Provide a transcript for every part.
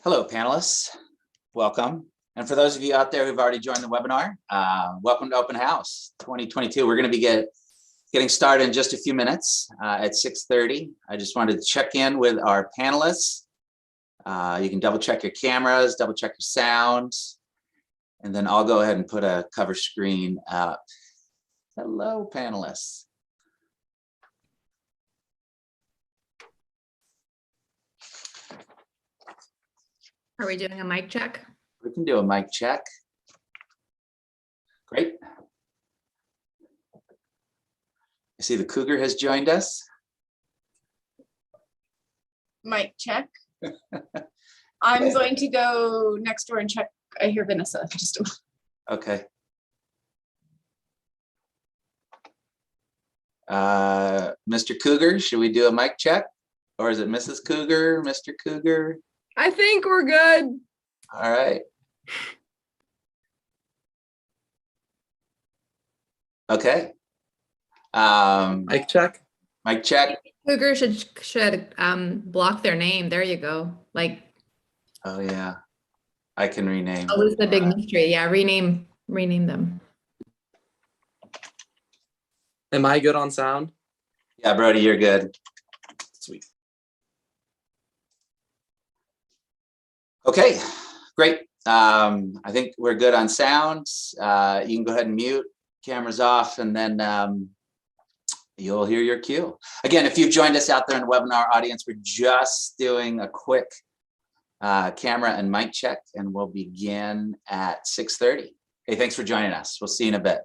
Hello, panelists. Welcome. And for those of you out there who've already joined the webinar, welcome to Open House 2022. We're going to be getting started in just a few minutes at 6:30. I just wanted to check in with our panelists. You can double check your cameras, double check your sounds, and then I'll go ahead and put a cover screen up. Hello, panelists. Are we doing a mic check? We can do a mic check. Great. I see the Cougar has joined us. Mic check. I'm going to go next door and check. I hear Vanessa. Just a Okay. Mr. Cougar, should we do a mic check? Or is it Mrs. Cougar, Mr. Cougar? I think we're good. All right. Okay. Mic check. Mic check. Cougar should block their name. There you go. Like, Oh yeah. I can rename. that was the big mystery. Yeah, rename them. Am I good on sound? Yeah, Brody, you're good. Sweet. Okay, great. I think we're good on sound. You can go ahead and mute, cameras off, and then you'll hear your cue. Again, if you've joined us out there in the webinar audience, we're just doing a quick camera and mic check, and we'll begin at 6:30. Hey, thanks for joining us. We'll see you in a bit.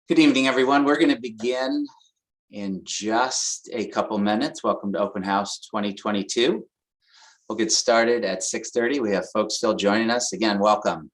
Good evening, everyone. We're going to begin in just a couple minutes. Welcome to Open House 2022. We'll get started at 6:30. We have folks still joining us. Again, welcome.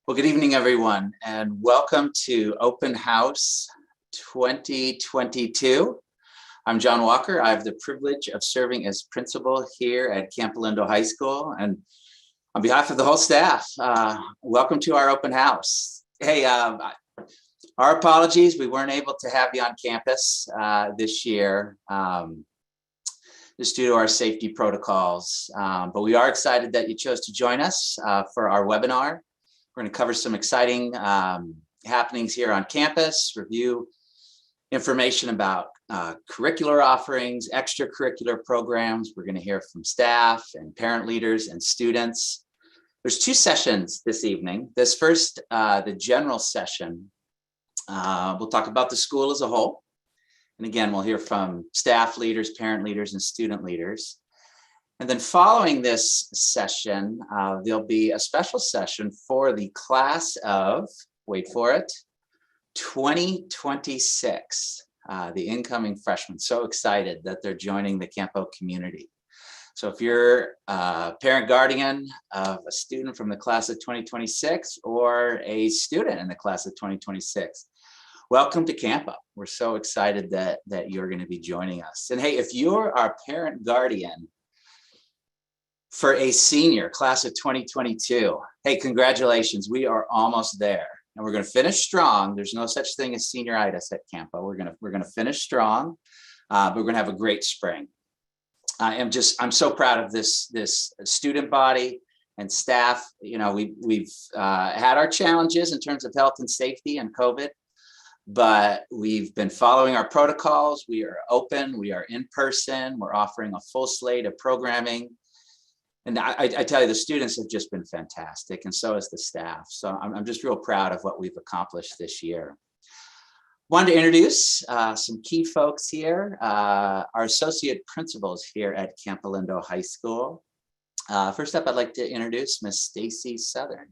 Well, good evening, everyone, and welcome to Open House 2022. I'm John Walker. I have the privilege of serving as principal here at Campolindo High School. And on behalf of the whole staff, welcome to our open house. Hey, our apologies. We weren't able to have you on campus this year, just due to our safety protocols. But we are excited that you chose to join us for our webinar. We're going to cover some exciting happenings here on campus, review information about curricular offerings, extracurricular programs. We're going to hear from staff and parent leaders and students. There's two sessions this evening. This first, the general session, we'll talk about the school as a whole. And again, we'll hear from staff leaders, parent leaders, and student leaders. And then following this session, there'll be a special session for the class of, wait for it, 2026, the incoming freshmen. So excited that they're joining the Campo community. So if you're a parent guardian of a student from the class of 2026 or a student in the class of 2026, welcome to Campo. We're so excited that you're going to be joining us. And hey, if you're our parent guardian for a senior class of 2022, hey, congratulations. We are almost there. And we're going to finish strong. There's no such thing as senioritis at Campo. We're going to finish strong, but we're going to have a great spring. I'm so proud of this student body and staff. You know, we've had our challenges in terms of health and safety and COVID, but we've been following our protocols. We are open. We are in person. We're offering a full slate of programming. And I tell you, the students have just been fantastic, and so has the staff. So I'm just real proud of what we've accomplished this year. Wanted to introduce some key folks here, our associate principals here at Campolindo High School. First up, I'd like to introduce Miss Stacy Southern.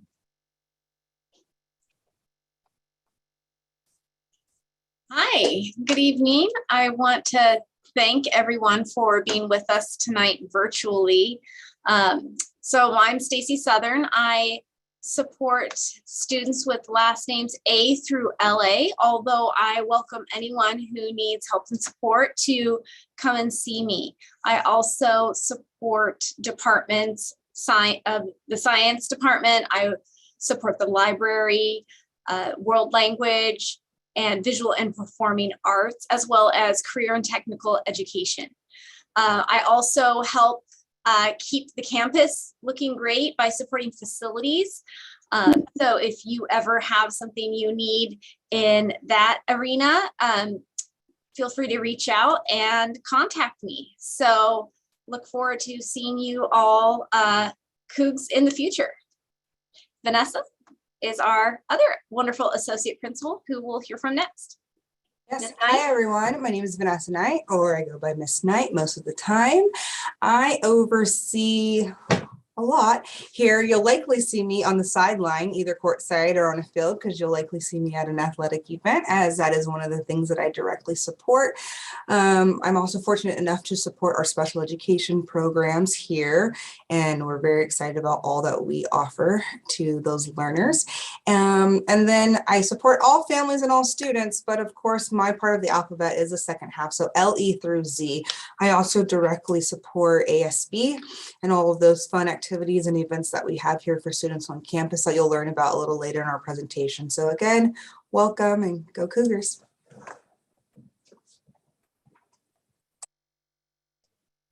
Hi, good evening. I want to thank everyone for being with us tonight virtually. So I'm Stacy Southern. I support students with last names A through LA, although I welcome anyone who needs help and support to come and see me. I also support departments, the science department. I support the library, world language, and visual and performing arts, as well as career and technical education. I also help keep the campus looking great by supporting facilities. So if you ever have something you need in that arena, feel free to reach out and contact me. So look forward to seeing you all Cougs in the future. Vanessa is our other wonderful associate principal who we'll hear from next. Yes, hi everyone. My name is Vanessa Knight, or I go by Miss Knight most of the time. I oversee a lot here. You'll likely see me on the sideline, either courtside or on a field, because you'll likely see me at an athletic event, as that is one of the things that I directly support. I'm also fortunate enough to support our special education programs here, and we're very excited about all that we offer to those learners. And then I support all families and all students, but of course my part of the alphabet is the second half, so LE through Z. I also directly support ASB and all of those fun activities and events that we have here for students on campus that you'll learn about a little later in our presentation. So again, welcome and go Cougars.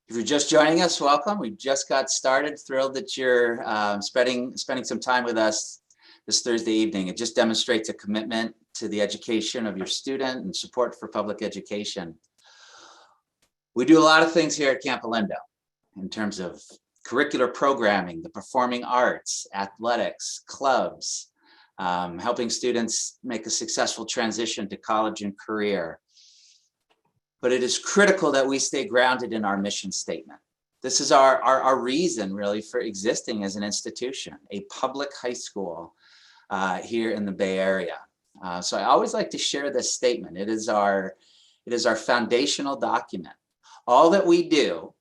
If you're just joining us, welcome. We just got started. Thrilled that you're spending some time with us this Thursday evening. It just demonstrates a commitment to the education of your student and support for public education. We do a lot of things here at Campolindo in terms of curricular programming, the performing arts, athletics, clubs, helping students make a successful transition to college and career. But it is critical that we stay grounded in our mission statement. This is our reason really for existing as an institution, a public high school here in the Bay Area. So I always like to share this statement. It is our foundational document. All that we do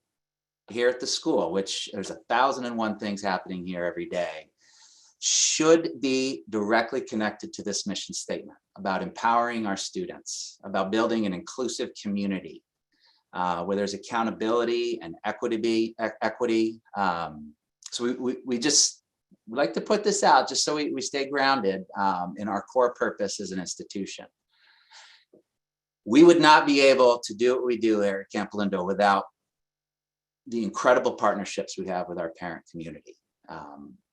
here at the school, which there's 1,001 things happening here every day, should be directly connected to this mission statement about empowering our students, about building an inclusive community where there's accountability and equity. So we just like to put this out just so we stay grounded in our core purpose as an institution. We would not be able to do what we do here at Campolindo without the incredible partnerships we have with our parent community.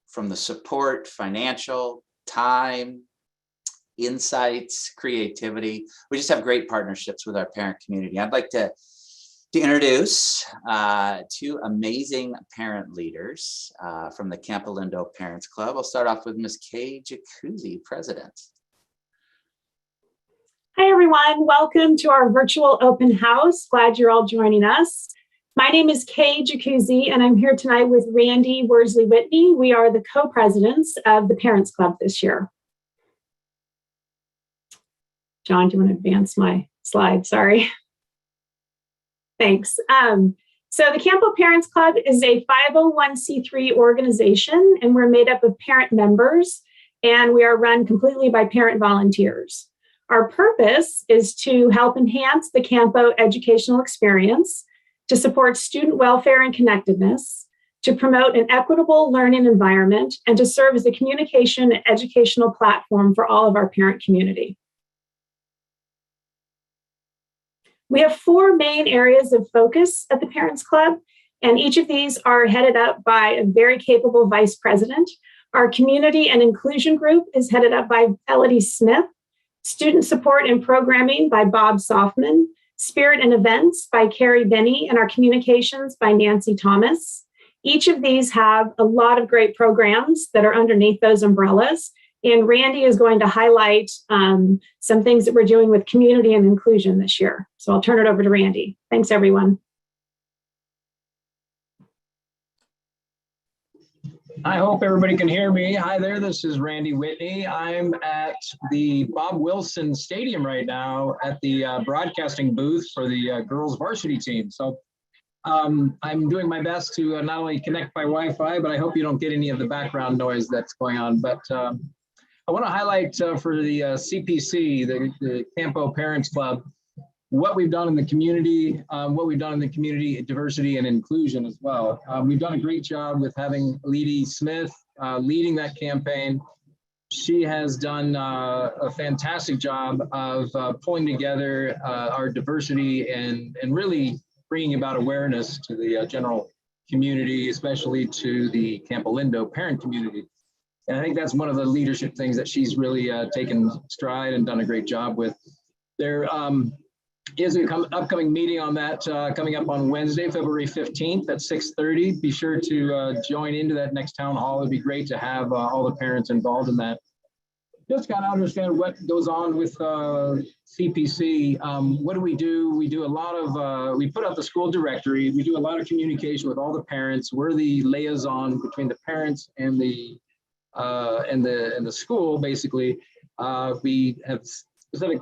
From the support, financial, time, insights, creativity. We just have great partnerships with our parent community. I'd like to introduce two amazing parent leaders from the Campolindo Parents Club. I'll start off with Ms. Kay Jacuzzi, President. Hi, everyone. Welcome to our virtual open house. Glad you're all joining us. My name is Kay Jacuzzi, and I'm here tonight with Randy Worsley-Whitney. We are the co-presidents of the Parents Club this year. John, do you want to advance my slide? Sorry. Thanks. So the Campo Parents Club is a 501c3 organization, and we're made up of parent members, and we are run completely by parent volunteers. Our purpose is to help enhance the Campo educational experience, to support student welfare and connectedness, to promote an equitable learning environment, and to serve as a communication and educational platform for all of our parent community. We have four main areas of focus at the Parents Club, and each of these are headed up by a very capable vice president. Our community and inclusion group is headed up by Elodie Smith, student support and programming by Bob Softman, spirit and events by Carrie Benny, and our communications by Nancy Thomas. Each of these have a lot of great programs that are underneath those umbrellas. And Randy is going to highlight some things that we're doing with community and inclusion this year. So I'll turn it over to Randy. Thanks, everyone. I hope everybody can hear me. Hi there, this is Randy Whitney. I'm at the Bob Wilson Stadium right now at the broadcasting booth for the girls varsity team. So I'm doing my best to not only connect by Wi-Fi, but I hope you don't get any of the background noise that's going on. But I want to highlight for the CPC, the Campo Parents Club, what we've done in the community, diversity and inclusion as well. We've done a great job with having Elodie Smith leading that campaign. She has done a fantastic job of pulling together our diversity and really bringing about awareness to the general community, especially to the Campolindo parent community. And I think that's one of the leadership things that she's really taken stride and done a great job with. There is an upcoming meeting on that coming up on Wednesday, February 15th at 6:30. Be sure to join into that next town hall. It'd be great to have all the parents involved in that. Just kind of understand what goes on with CPC. What do? We do a lot of, we put out the school directory. We do a lot of communication with all the parents. We're the liaison between the parents and the school, basically. We have specific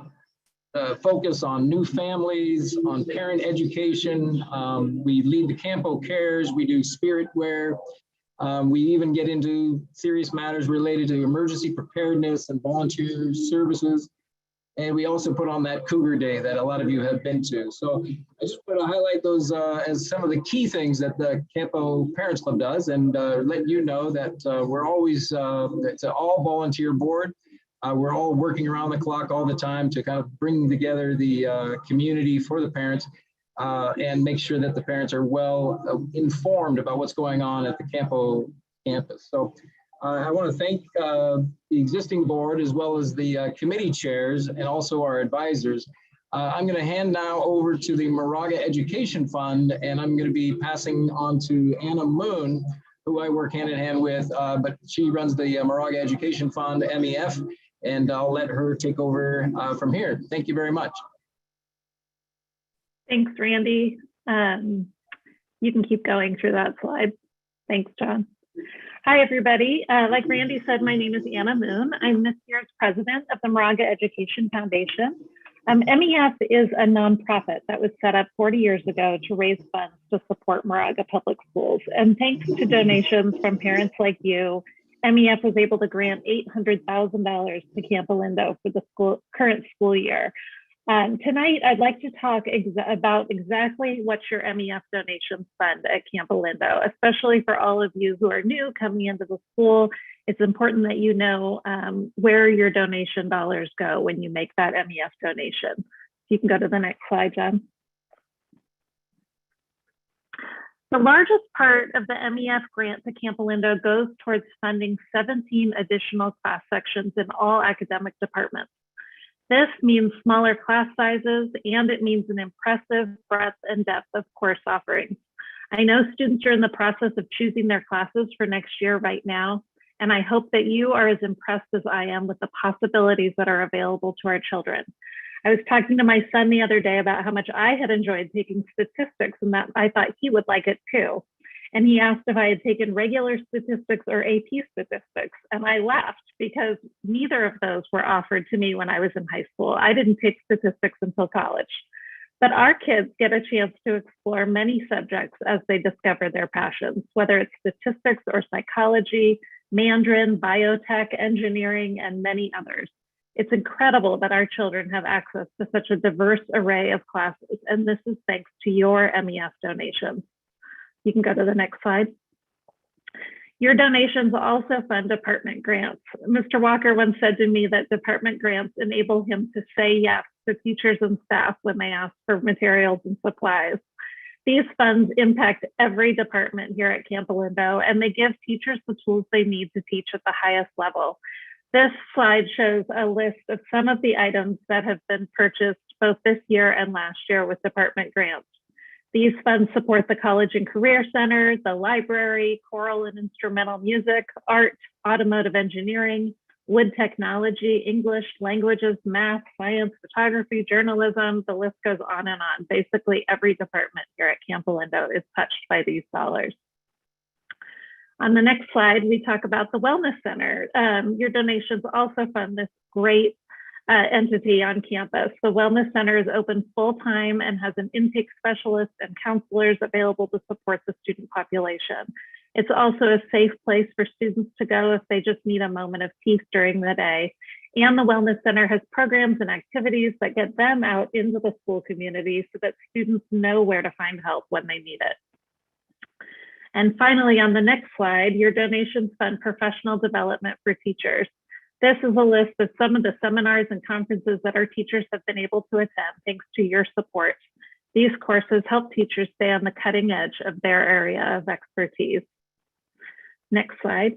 focus on new families, on parent education. We lead the Campo Cares. We do spirit wear. We even get into serious matters related to emergency preparedness and volunteer services. And we also put on that Cougar Day that a lot of you have been to. So I just want to highlight those as some of the key things that the Campo Parents Club does, and let you know that we're always, it's an all volunteer board. We're all working around the clock all the time to kind of bring together the community for the parents and make sure that the parents are well informed about what's going on at the Campo campus. So I want to thank the existing board as well as the committee chairs and also our advisors. I'm going to hand now over to the Moraga Education Fund, and I'm going to be passing on to Anna Moon, who I work hand in hand with, but she runs the Moraga Education Fund, MEF, and I'll let her take over from here. Thank you very much. Thanks, Randy. You can keep going through that slide. Thanks, John. Hi, everybody. Like Randy said, my name is Anna Moon. I'm this year's president of the Moraga Education Foundation. MEF is a nonprofit that was set up 40 years ago to raise funds to support Moraga Public Schools. And thanks to donations from parents like you MEF was able to grant $800,000 to Campolindo for the current school year. Tonight, I'd like to talk about exactly what your MEF donations fund at Campolindo, especially for all of you who are new coming into the school. It's important that you know where your donation dollars go when you make that MEF donation. You can go to the next slide, Jen. The largest part of the MEF grant to Campolindo goes towards funding 17 additional class sections in all academic departments. This means smaller class sizes, and it means an impressive breadth and depth of course offerings. I know students are in the process of choosing their classes for next year right now, and I hope that you are as impressed as I am with the possibilities that are available to our children. I was talking to my son the other day about how much I had enjoyed taking statistics and that I thought he would like it too. And he asked if I had taken regular statistics or AP statistics. And I laughed because neither of those were offered to me when I was in high school. I didn't take statistics until college. But our kids get a chance to explore many subjects as they discover their passions, whether it's statistics or psychology, Mandarin, biotech, engineering, and many others. It's incredible that our children have access to such a diverse array of classes, and this is thanks to your MEF donations. You can go to the next slide. Your donations also fund department grants. Mr. Walker once said to me that department grants enable him to say yes to teachers and staff when they ask for materials and supplies. These funds impact every department here at Campolindo, and they give teachers the tools they need to teach at the highest level. This slide shows a list of some of the items that have been purchased both this year and last year with department grants. These funds support the College and Career Center, the library, choral and instrumental music, art, automotive engineering, wood technology, English, languages, math, science, photography, journalism, the list goes on and on. Basically, every department here at Campolindo is touched by these dollars. On the next slide, we talk about the Wellness Center. Your donations also fund this great entity on campus. The Wellness Center is open full-time and has an intake specialist and counselors available to support the student population. It's also a safe place for students to go if they just need a moment of peace during the day. And the Wellness Center has programs and activities that get them out into the school community so that students know where to find help when they need it. And finally, on the next slide, your donations fund professional development for teachers. This is a list of some of the seminars and conferences that our teachers have been able to attend thanks to your support. These courses help teachers stay on the cutting edge of their area of expertise. Next slide.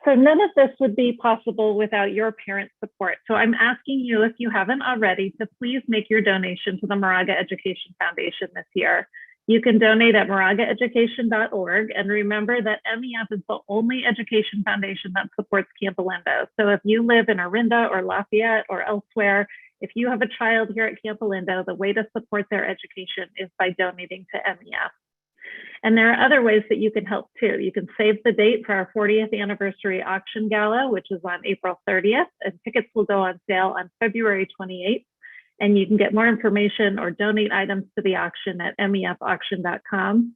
So none of this would be possible without your parent support. So I'm asking you, if you haven't already, to please make your donation to the Moraga Education Foundation this year. You can donate at moragaeducation.org, and remember that MEF is the only education foundation that supports Campolindo. So if you live in Orinda or Lafayette or elsewhere, if you have a child here at Campolindo, the way to support their education is by donating to MEF. And there are other ways that you can help too. You can save the date for our 40th anniversary auction gala, which is on April 30th, and tickets will go on sale on February 28th. And you can get more information or donate items to the auction at mefauction.com.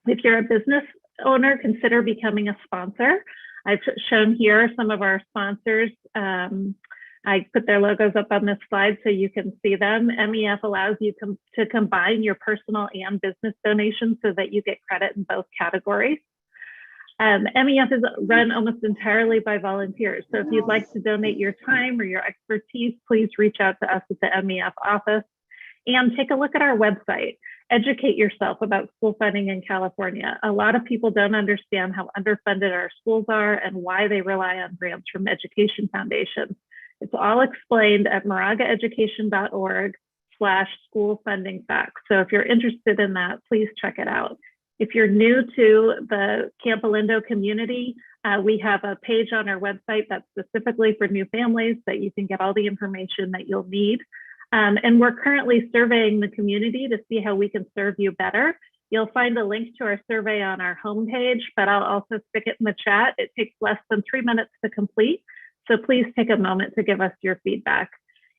If you're a business owner, consider becoming a sponsor. I've shown here some of our sponsors. I put their logos up on this slide so you can see them. MEF allows you to combine your personal and business donations so that you get credit in both categories. MEF is run almost entirely by volunteers. So if you'd like to donate your time or your expertise, please reach out to us at the MEF office and take a look at our website. Educate yourself about school funding in California. A lot of people don't understand how underfunded our schools are and why they rely on grants from education foundations. It's all explained at moragaeducation.org/school funding facts. So if you're interested in that, please check it out. If you're new to the Campolindo community, we have a page on our website that's specifically for new families that you can get all the information that you'll need. And we're currently surveying the community to see how we can serve you better. You'll find a link to our survey on our homepage, but I'll also stick it in the chat. It takes less than 3 minutes to complete. So please take a moment to give us your feedback.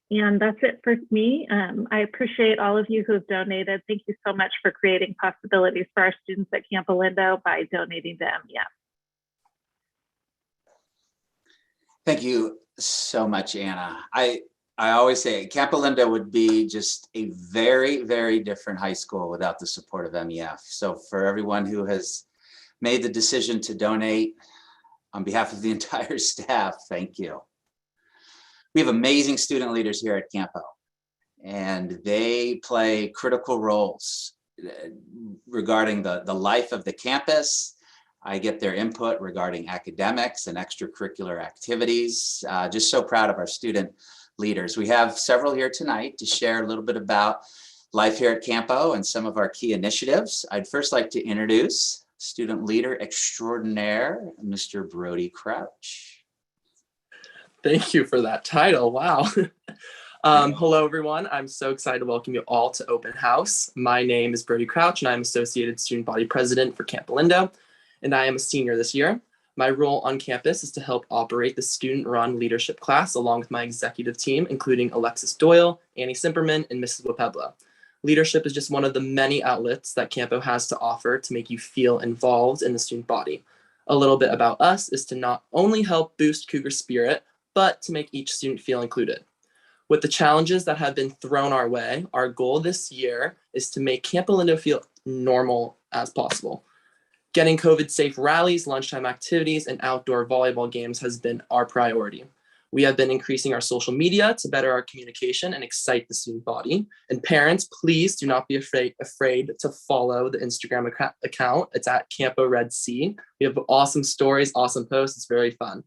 And that's it for me. I appreciate all of you who have donated. Thank you so much for creating possibilities for our students at Campolindo by donating to MEF. Thank you so much, Anna. I always say Campolindo would be just a very, very different high school without the support of MEF. So for everyone who has made the decision to donate on behalf of the entire staff, thank you. We have amazing student leaders here at Campo, and they play critical roles regarding the life of the campus. I get their input regarding academics and extracurricular activities. Just so proud of our student leaders. We have several here tonight to share a little bit about life here at Campo and some of our key initiatives. I'd first like to introduce student leader extraordinaire, Mr. Brody Crouch. Thank you for that title. Wow. Hello, everyone. I'm so excited to welcome you all to Open House. My name is Brody Crouch, and I'm Associated Student Body President for Campolindo, and I am a senior this year. My role on campus is to help operate the student-run leadership class along with my executive team, including Alexis Doyle, Annie Simperman, and Mrs. Wapebla. Leadership is just one of the many outlets that Campo has to offer to make you feel involved in the student body. A little bit about us is to not only help boost Cougar spirit, but to make each student feel included. With the challenges that have been thrown our way, our goal this year is to make Campolindo feel normal as possible. Getting COVID-safe rallies, lunchtime activities, and outdoor volleyball games has been our priority. We have been increasing our social media to better our communication and excite the student body. And parents, please do not be afraid to follow the Instagram account. It's at Campo Red Sea. We have awesome stories, awesome posts. It's very fun.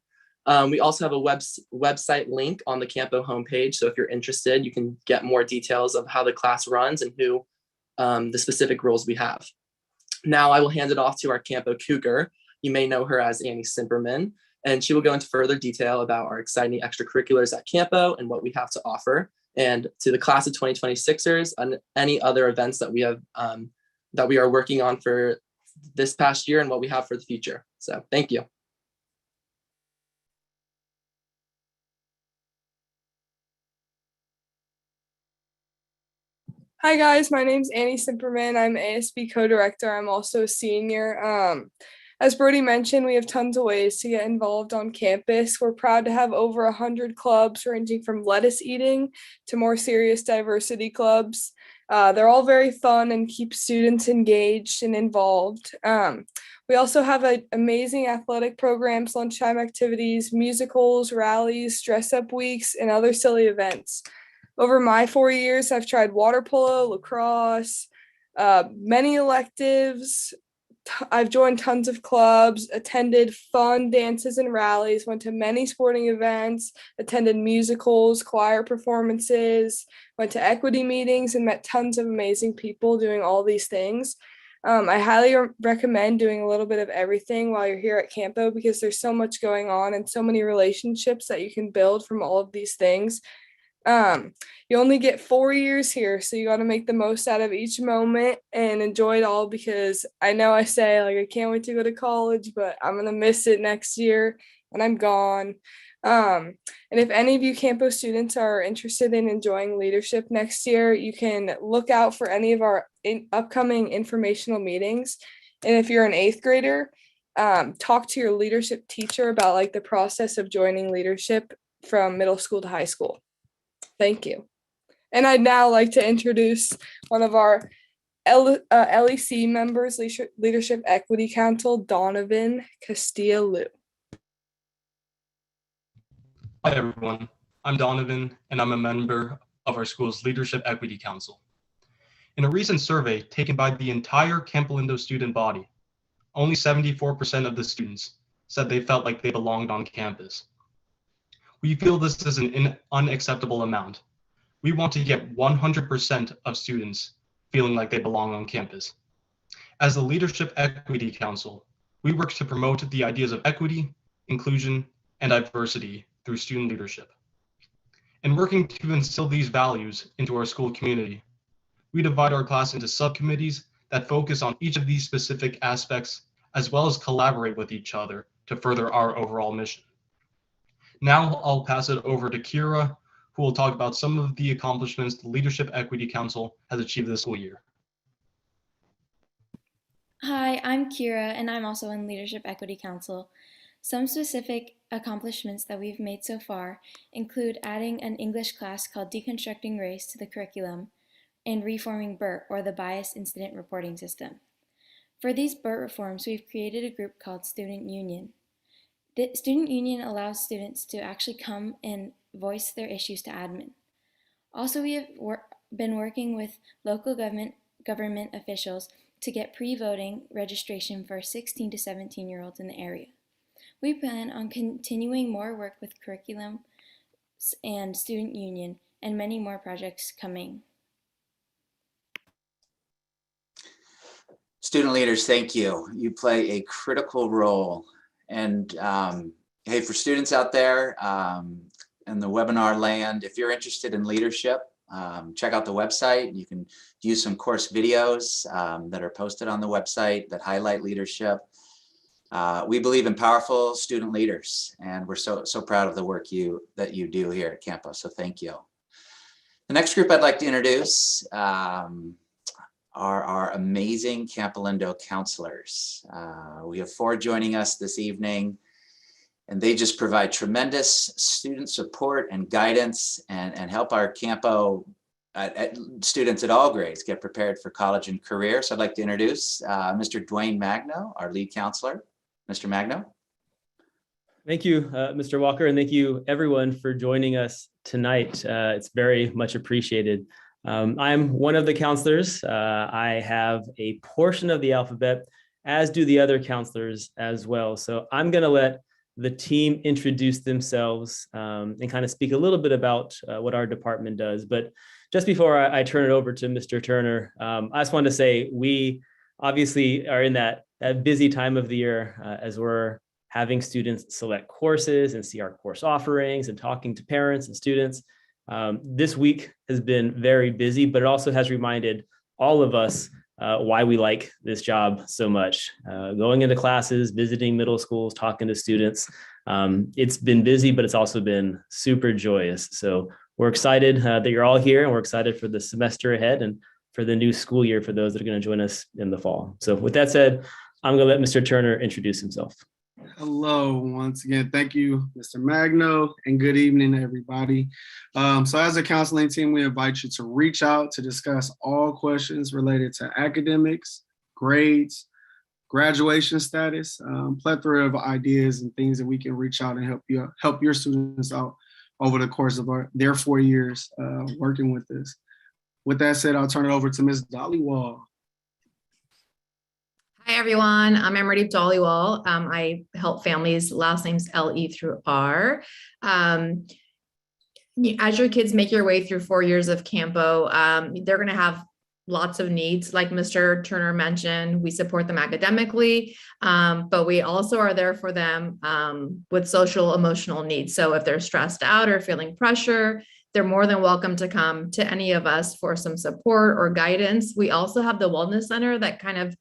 We also have a website link on the Campo homepage. So if you're interested, you can get more details of how the class runs and who the specific roles we have. Now I will hand it off to our Campo Cougar. You may know her as Annie Simperman, and she will go into further detail about our exciting extracurriculars at Campo and what we have to offer, and to the class of 2026ers and any other events that we have that we are working on for this past year and what we have for the future. So thank you. Hi guys, my name's Annie Simperman. I'm ASB co-director. I'm also a senior. As Brody mentioned, we have tons of ways to get involved on campus. We're proud to have over 100 clubs ranging from lettuce eating to more serious diversity clubs. They're all very fun and keep students engaged and involved. We also have amazing athletic programs, lunchtime activities, musicals, rallies, dress-up weeks, and other silly events. Over my 4 years, I've tried water polo, lacrosse, many electives. I've joined tons of clubs, attended fun dances and rallies, went to many sporting events, attended musicals, choir performances, went to equity meetings, and met tons of amazing people doing all these things. I highly recommend doing a little bit of everything while you're here at Campo because there's so much going on and so many relationships that you can build from all of these things. You only get 4 years here, so you got to make the most out of each moment and enjoy it all, because I know I say like I can't wait to go to college, but I'm gonna miss it next year when I'm gone. And if any of you Campo students are interested in enjoying leadership next year, you can look out for any of our upcoming informational meetings. And if you're an 8th grader, talk to your leadership teacher about like the process of joining leadership from middle school to high school. Thank you. And I'd now like to introduce one of our LEC members, Leadership Equity Council, Donovan Castillo. Hi, everyone. I'm Donovan, and I'm a member of our school's Leadership Equity Council. In a recent survey taken by the entire Campolindo student body, only 74% of the students said they felt like they belonged on campus. We feel this is an unacceptable amount. We want to get 100% of students feeling like they belong on campus. As the Leadership Equity Council, we work to promote the ideas of equity, inclusion, and diversity through student leadership. In working to instill these values into our school community, we divide our class into subcommittees that focus on each of these specific aspects, as well as collaborate with each other to further our overall mission. Now I'll pass it over to Kira, who will talk about some of the accomplishments the Leadership Equity Council has achieved this school year. Hi, I'm Kira, and I'm also in Leadership Equity Council. Some specific accomplishments that we've made so far include adding an English class called Deconstructing Race to the curriculum and reforming BERT, or the Bias Incident Reporting System. For these BERT reforms, we've created a group called Student Union. The Student Union allows students to actually come and voice their issues to admin. Also, we have been working with local government officials to get pre-voting registration for 16 to 17-year-olds in the area. We plan on continuing more work with curriculum and student union and many more projects coming. Student leaders, thank you. You play a critical role. And hey, for students out there in the webinar land, if you're interested in leadership, check out the website. You can use some course videos that are posted on the website that highlight leadership. We believe in powerful student leaders, and we're so proud of the work that you do here at Campo. So thank you. The next group I'd like to introduce are our amazing Campolindo counselors. We have 4 joining us this evening, and they just provide tremendous student support and guidance and help our Campo students at all grades get prepared for college and career. So I'd like to introduce Mr. Dwayne Magno, our lead counselor. Mr. Magno. Thank you, Mr. Walker, and thank you everyone for joining us tonight. It's very much appreciated. I'm one of the counselors. I have a portion of the alphabet, as do the other counselors as well. So I'm going to let the team introduce themselves and kind of speak a little bit about what our department does. But just before I turn it over to Mr. Turner, I just wanted to say we obviously are in that busy time of the year as we're having students select courses and see our course offerings and talking to parents and students. This week has been very busy, but it also has reminded all of us why we like this job so much. Going into classes, visiting middle schools, talking to students. It's been busy, but it's also been super joyous. So we're excited that you're all here, and we're excited for the semester ahead and for the new school year for those that are going to join us in the fall. So with that said, I'm going to let Mr. Turner introduce himself. Hello, once again, thank you, Mr. Magno, and good evening, everybody. So as a counseling team, we invite you to reach out to discuss all questions related to academics, grades, graduation status, plethora of ideas and things that we can reach out and help your students out over the course of their 4 years working with us. With that said, I'll turn it over to Ms. Dollywall. Hi, everyone. I'm Emery Dollywall. I help families, last names L-E through R. As your kids make your way through 4 years of Campo, they're going to have lots of needs. Like Mr. Turner mentioned, we support them academically, but we also are there for them with social, emotional needs. So if they're stressed out or feeling pressure, they're more than welcome to come to any of us for some support or guidance. We also have the Wellness Center that kind of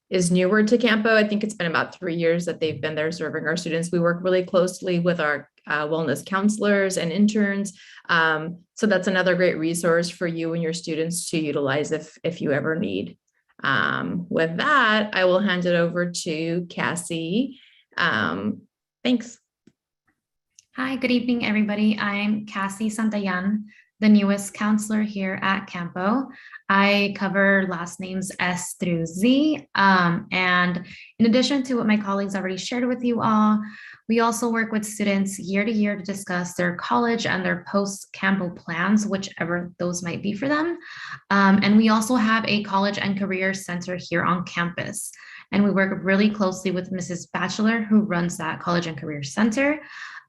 is newer to Campo. I think it's been about 3 years that they've been there serving our students. We work really closely with our wellness counselors and interns. So that's another great resource for you and your students to utilize if you ever need. With that, I will hand it over to Cassie. Thanks. Hi, good evening, everybody. I'm Cassie Santayan, the newest counselor here at Campo. I cover last names S through Z. And in addition to what my colleagues already shared with you all, we also work with students year to year to discuss their college and their post-Campo plans, whichever those might be for them. And we also have a college and career center here on campus. And we work really closely with Mrs. Batchelor, who runs that college and career center.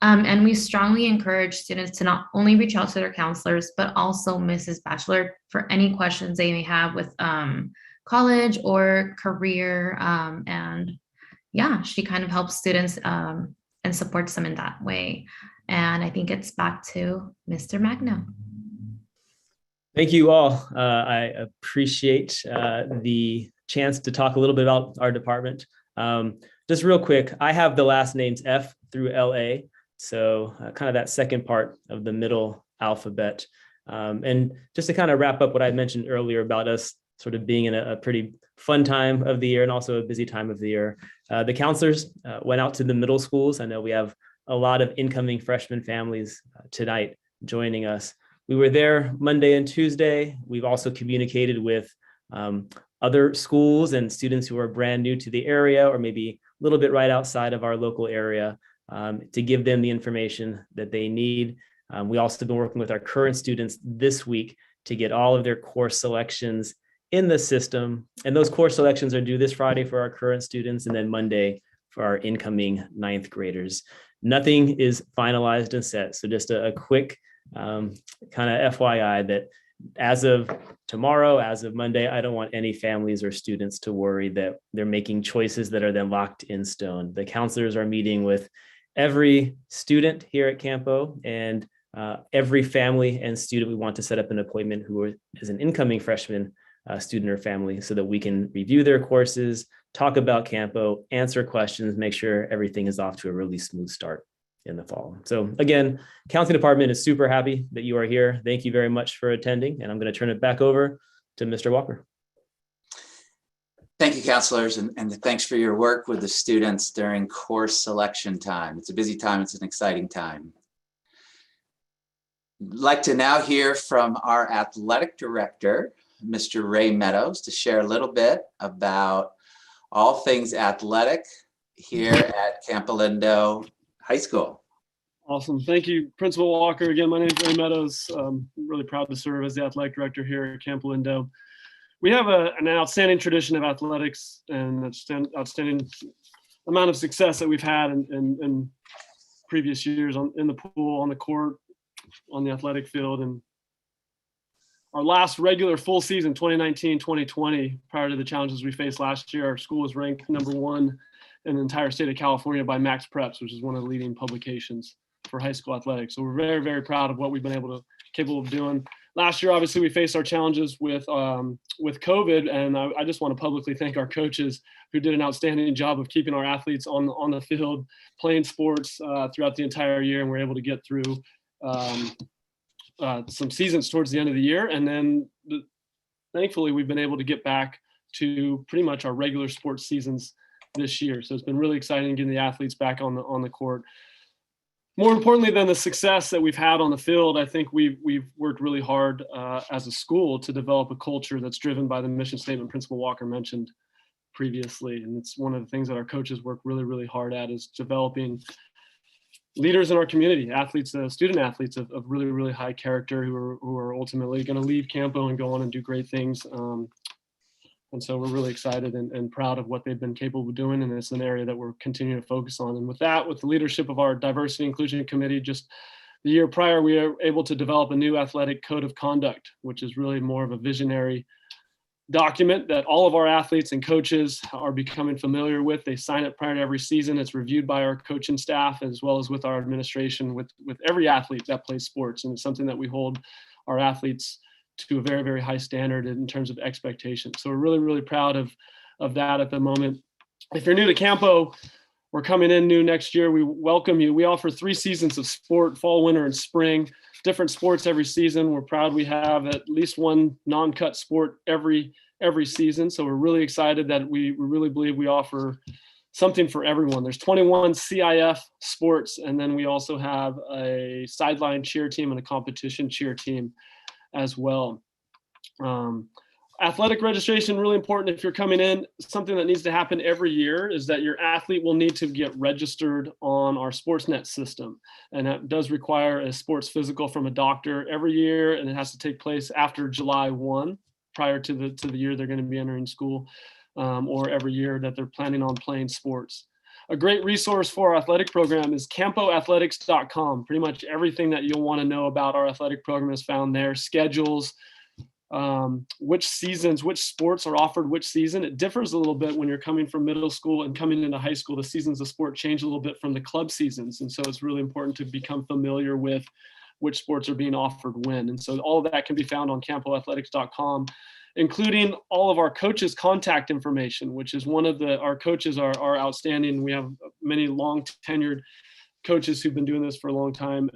And we strongly encourage students to not only reach out to their counselors, but also Mrs. Batchelor for any questions they may have with college or career. And yeah, she kind of helps students and supports them in that way. And I think it's back to Mr. Magno. Thank you all. I appreciate the chance to talk a little bit about our department. Just real quick, I have the last names F through LA. So kind of that second part of the middle alphabet. And just to kind of wrap up what I mentioned earlier about us sort of being in a pretty fun time of the year and also a busy time of the year. The counselors went out to the middle schools. I know we have a lot of incoming freshman families tonight joining us. We were there Monday and Tuesday. We've also communicated with other schools and students who are brand new to the area or maybe a little bit right outside of our local area to give them the information that they need. We also have been working with our current students this week to get all of their course selections in the system. And those course selections are due this Friday for our current students and then Monday for our incoming ninth graders. Nothing is finalized and set. So just a quick kind of FYI that as of tomorrow, as of Monday, I don't want any families or students to worry that they're making choices that are then locked in stone. The counselors are meeting with every student here at Campo and every family and student. We want to set up an appointment who is an incoming freshman student or family so that we can review their courses, talk about Campo, answer questions, make sure everything is off to a really smooth start in the fall. So again, counseling department is super happy that you are here. Thank you very much for attending. And I'm going to turn it back over to Mr. Walker. Thank you, counselors, and thanks for your work with the students during course selection time. It's a busy time. It's an exciting time. I'd like to now hear from our athletic director, Mr. Ray Meadows, to share a little bit about all things athletic here at Campolindo High School. Awesome. Thank you, Principal Walker. Again, my name is Ray Meadows. I'm really proud to serve as the athletic director here at Campolindo. We have an outstanding tradition of athletics and outstanding amount of success that we've had in previous years in the pool, on the court, on the athletic field. And our last regular full season, 2019-2020, prior to the challenges we faced last year, our school was ranked #1 in the entire state of California by Max Preps, which is one of the leading publications for high school athletics. So we're very, very proud of what we've been capable of doing. Last year, obviously, we faced our challenges with COVID, and I just want to publicly thank our coaches who did an outstanding job of keeping our athletes on the field, playing sports throughout the entire year, and we're able to get through some seasons towards the end of the year. And then thankfully, we've been able to get back to pretty much our regular sports seasons this year. So it's been really exciting getting the athletes back on the court. More importantly than the success that we've had on the field, I think we've worked really hard as a school to develop a culture that's driven by the mission statement Principal Walker mentioned previously. And it's one of the things that our coaches work really, really hard at, is developing leaders in our community, athletes, student athletes of really, really high character who are ultimately going to leave Campo and go on and do great things. And so we're really excited and proud of what they've been capable of doing. And it's an area that we're continuing to focus on. And with that, with the leadership of our diversity inclusion committee, just the year prior, we were able to develop a new athletic code of conduct, which is really more of a visionary document that all of our athletes and coaches are becoming familiar with. They sign it prior to every season. It's reviewed by our coaching staff as well as with our administration, with every athlete that plays sports. And it's something that we hold our athletes to a very, very high standard in terms of expectations. So we're really, really proud of that at the moment. If you're new to Campo, we're coming in new next year. We welcome you. We offer 3 seasons of sport, fall, winter, and spring, different sports every season. We're proud we have at least one non-cut sport every season. So we're really excited that we really believe we offer something for everyone. There's 21 CIF sports, and then we also have a sideline cheer team and a competition cheer team as well. Athletic registration, really important if you're coming in. Something that needs to happen every year is that your athlete will need to get registered on our Sportsnet system. And that does require a sports physical from a doctor every year, and it has to take place after July 1, prior to the year they're going to be entering school, or every year that they're planning on playing sports. A great resource for our athletic program is campoathletics.com. Pretty much everything that you'll want to know about our athletic program is found there. Schedules, which seasons, which sports are offered which season. It differs a little bit when you're coming from middle school and coming into high school. The seasons of sport change a little bit from the club seasons. And so it's really important to become familiar with which sports are being offered when. And so all of that can be found on campoathletics.com, including all of our coaches' contact information, which is our coaches are outstanding. We have many long tenured coaches who've been doing this for a long time.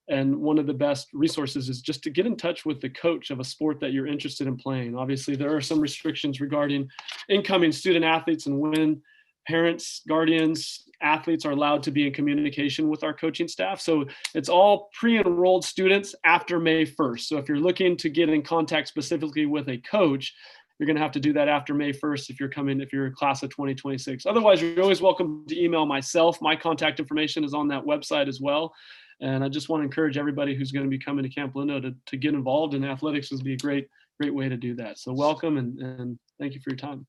And one of the best resources is just to get in touch with the coach of a sport that you're interested in playing. Obviously, there are some restrictions regarding incoming student athletes and when parents, guardians, athletes are allowed to be in communication with our coaching staff. So it's all pre-enrolled students after May 1st. So if you're looking to get in contact specifically with a coach, you're going to have to do that after May 1st if you're a class of 2026. Otherwise, you're always welcome to email myself. My contact information is on that website as well. And I just want to encourage everybody who's going to be coming to Campolindo to get involved in athletics. Would be a great way to do that. So welcome and thank you for your time.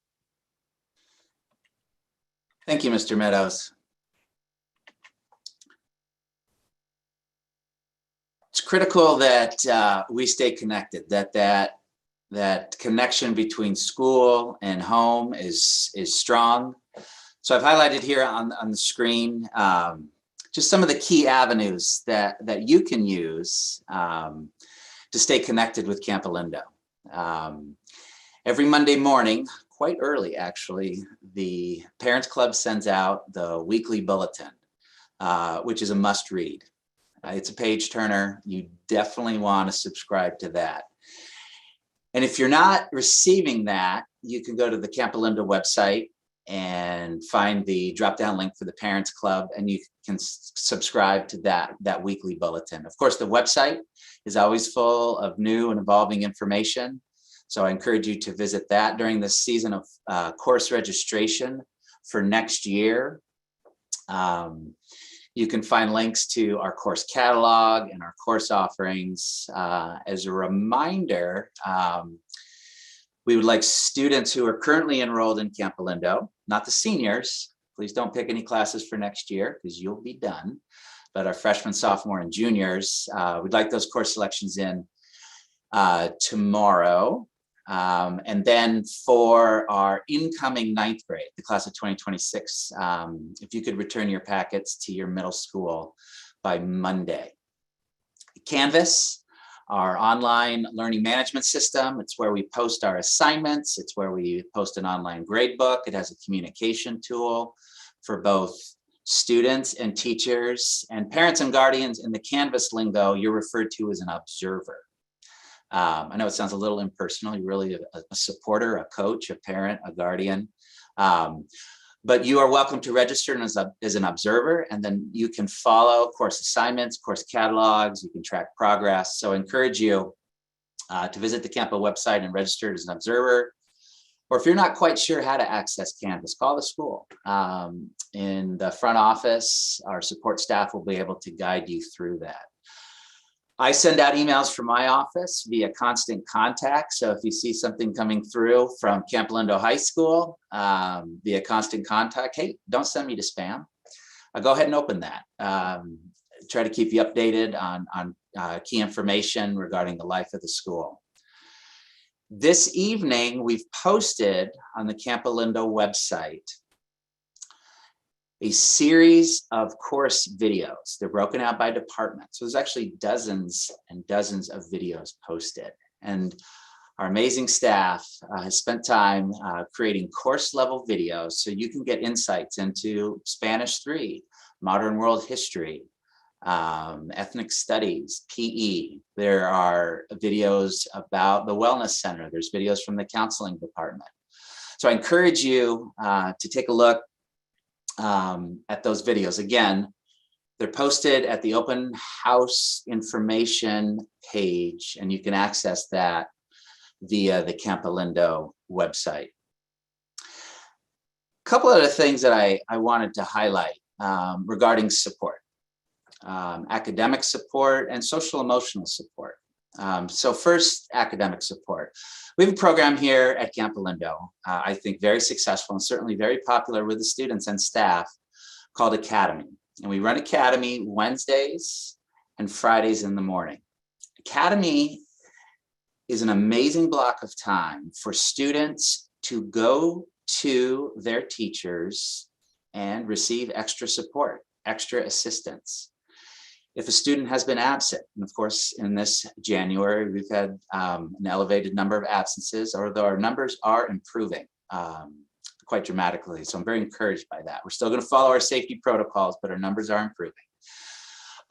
Thank you, Mr. Meadows. It's critical that we stay connected, that connection between school and home is strong. So I've highlighted here on the screen just some of the key avenues that you can use to stay connected with Campolindo. Every Monday morning, quite early actually, the Parents Club sends out the weekly bulletin, which is a must read. It's a page turner. You definitely want to subscribe to that. And if you're not receiving that, you can go to the Campolindo website and find the drop-down link for the Parents Club, and you can subscribe to that weekly bulletin. Of course, the website is always full of new and evolving information. So I encourage you to visit that during the season of course registration for next year. You can find links to our course catalog and our course offerings. As a reminder, we would like students who are currently enrolled in Campolindo, not the seniors. Please don't pick any classes for next year because you'll be done. But our freshmen, sophomore, and juniors, we'd like those course selections in tomorrow. And then for our incoming ninth grade, the class of 2026, if you could return your packets to your middle school by Monday. Canvas, our online learning management system. It's where we post our assignments. It's where we post an online grade book. It has a communication tool for both students and teachers, and parents and guardians. In the Canvas lingo, you're referred to as an observer. I know it sounds a little impersonal. You're really a supporter, a coach, a parent, a guardian. But you are welcome to register as an observer, and then you can follow course assignments, course catalogs, you can track progress. So I encourage you to visit the Campo website and register as an observer. Or if you're not quite sure how to access Canvas, call the school. In the front office, our support staff will be able to guide you through that. I send out emails from my office via constant contact. So if you see something coming through from Campolindo High School via constant contact, hey, don't send me to spam. Go ahead and open that. Try to keep you updated on key information regarding the life of the school. This evening, we've posted on the Campolindo website a series of course videos. They're broken out by department. So there's actually dozens and dozens of videos posted. And our amazing staff has spent time creating course level videos so you can get insights into Spanish 3, modern world history, ethnic studies, PE. There are videos about the wellness center. There's videos from the counseling department. So I encourage you to take a look at those videos. Again, they're posted at the open house information page, and you can access that via the Campolindo website. A couple other things that I wanted to highlight regarding support, academic support and social emotional support. So first, academic support. We have a program here at Campolindo, I think very successful and certainly very popular with the students and staff, called Academy. And we run Academy Wednesdays and Fridays in the morning. Academy is an amazing block of time for students to go to their teachers and receive extra support, extra assistance. If a student has been absent, and of course, in this January, we've had an elevated number of absences, although our numbers are improving quite dramatically. So I'm very encouraged by that. We're still going to follow our safety protocols, but our numbers are improving.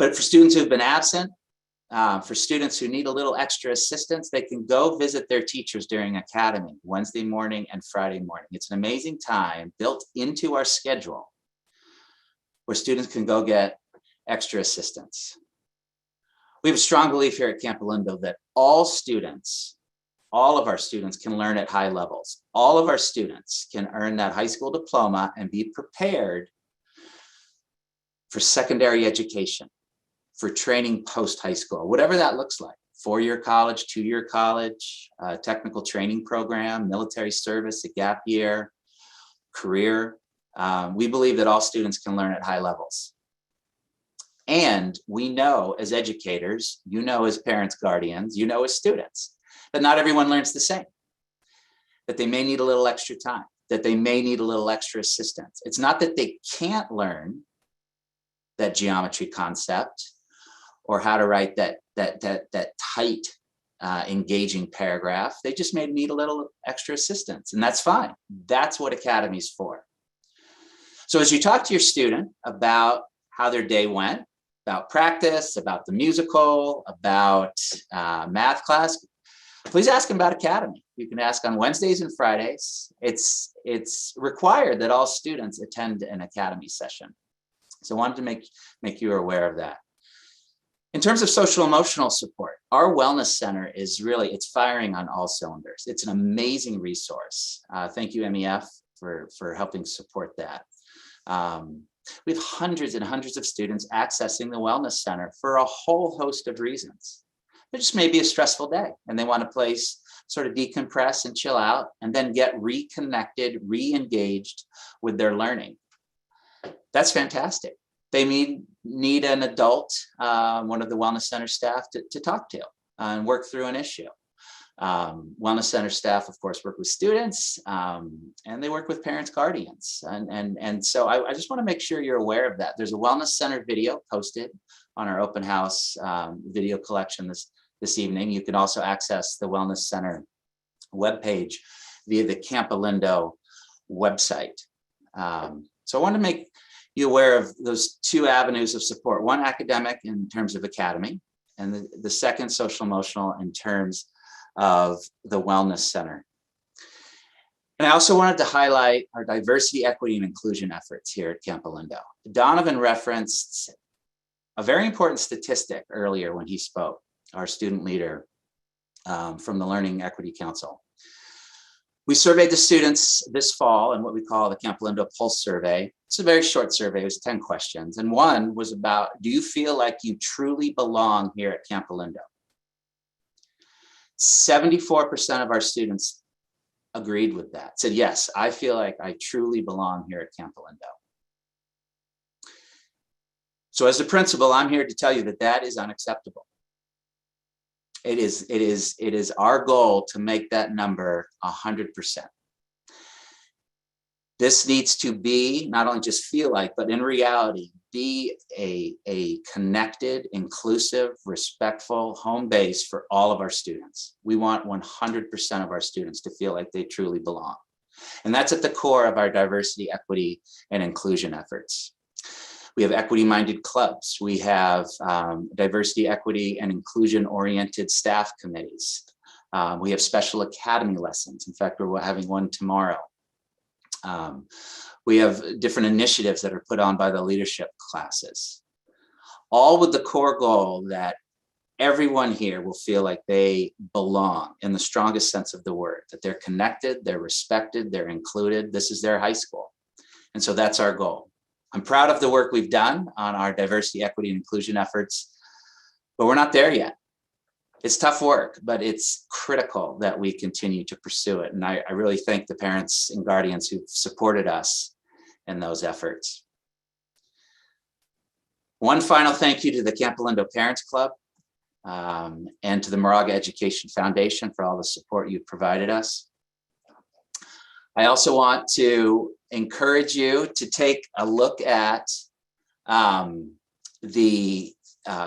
But for students who've been absent, for students who need a little extra assistance, they can go visit their teachers during academy, Wednesday morning and Friday morning. It's an amazing time built into our schedule where students can go get extra assistance. We have a strong belief here at Campolindo that all of our students can learn at high levels. All of our students can earn that high school diploma and be prepared for secondary education, for training post-high school, whatever that looks like. 4-year college, 2-year college, technical training program, military service, a gap year, career. We believe that all students can learn at high levels. And we know as educators, you know as parents, guardians, you know as students, that not everyone learns the same, that they may need a little extra time, that they may need a little extra assistance. It's not that they can't learn that geometry concept or how to write that tight, engaging paragraph. They just may need a little extra assistance, and that's fine. That's what Academy's for. So as you talk to your student about how their day went, about practice, about the musical, about math class, please ask them about Academy. You can ask on Wednesdays and Fridays. It's required that all students attend an Academy session. So I wanted to make you aware of that. In terms of social emotional support, our wellness center is really, it's firing on all cylinders. It's an amazing resource. Thank you, MEF, for helping support that. We have hundreds and hundreds of students accessing the wellness center for a whole host of reasons. It just may be a stressful day and they want a place sort of decompress and chill out and then get reconnected, re-engaged with their learning. That's fantastic. They need an adult, one of the wellness center staff to talk to and work through an issue. Wellness center staff, of course, work with students and they work with parents, guardians. And so I just want to make sure you're aware of that. There's a wellness center video posted on our open house video collection this evening. You can also access the wellness center webpage via the Campolindo website. So I want to make you aware of those two avenues of support, one academic in terms of Academy, and the second social emotional in terms of the wellness center. And I also wanted to highlight our diversity, equity, and inclusion efforts here at Campolindo. Donovan referenced a very important statistic earlier when he spoke, our student leader from the Learning Equity Council. We surveyed the students this fall in what we call the Campolindo Pulse Survey. It's a very short survey, it was 10 questions. And one was about, do you feel like you truly belong here at Campolindo? 74% of our students agreed with that, said, yes, I feel like I truly belong here at Campolindo. So as the principal, I'm here to tell you that that is unacceptable. It is our goal to make that number 100%. This needs to be, not only just feel like, but in reality, be a connected, inclusive, respectful home base for all of our students. We want 100% of our students to feel like they truly belong. And that's at the core of our diversity, equity, and inclusion efforts. We have equity-minded clubs. We have diversity, equity, and inclusion-oriented staff committees. We have special academy lessons. In fact, we're having one tomorrow. We have different initiatives that are put on by the leadership classes, all with the core goal that everyone here will feel like they belong in the strongest sense of the word, that they're connected, they're respected, they're included. This is their high school. And so that's our goal. I'm proud of the work we've done on our diversity, equity, and inclusion efforts, but we're not there yet. It's tough work, but it's critical that we continue to pursue it. And I really thank the parents and guardians who've supported us in those efforts. One final thank you to the Campolindo Parents Club and to the Moraga Education Foundation for all the support you've provided us. I also want to encourage you to take a look at the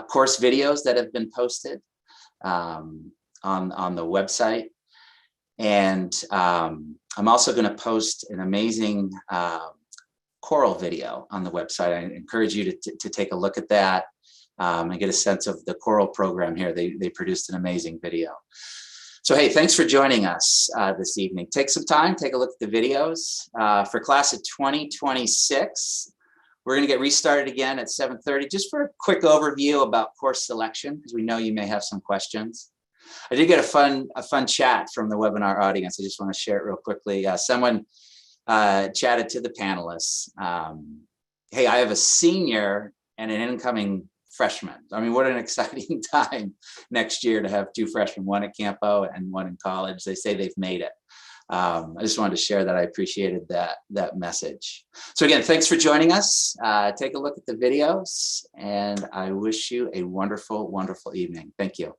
course videos that have been posted on the website. And I'm also going to post an amazing choral video on the website. I encourage you to take a look at that. and get a sense of the choral program here. They produced an amazing video. So, hey, thanks for joining us this evening. Take some time, take a look at the videos. For class of 2026, we're going to get restarted again at 7:30, just for a quick overview about course selection, because we know you may have some questions. I did get a fun chat from the webinar audience. I just want to share it real quickly. Someone chatted to the panelists. Hey, I have a senior and an incoming freshman. I mean, what an exciting time next year to have two freshmen, one at Campo and one in college. They say they've made it. I just wanted to share that. I appreciated that message. So again, thanks for joining us. Take a look at the videos, and I wish you a wonderful, wonderful evening. Thank you.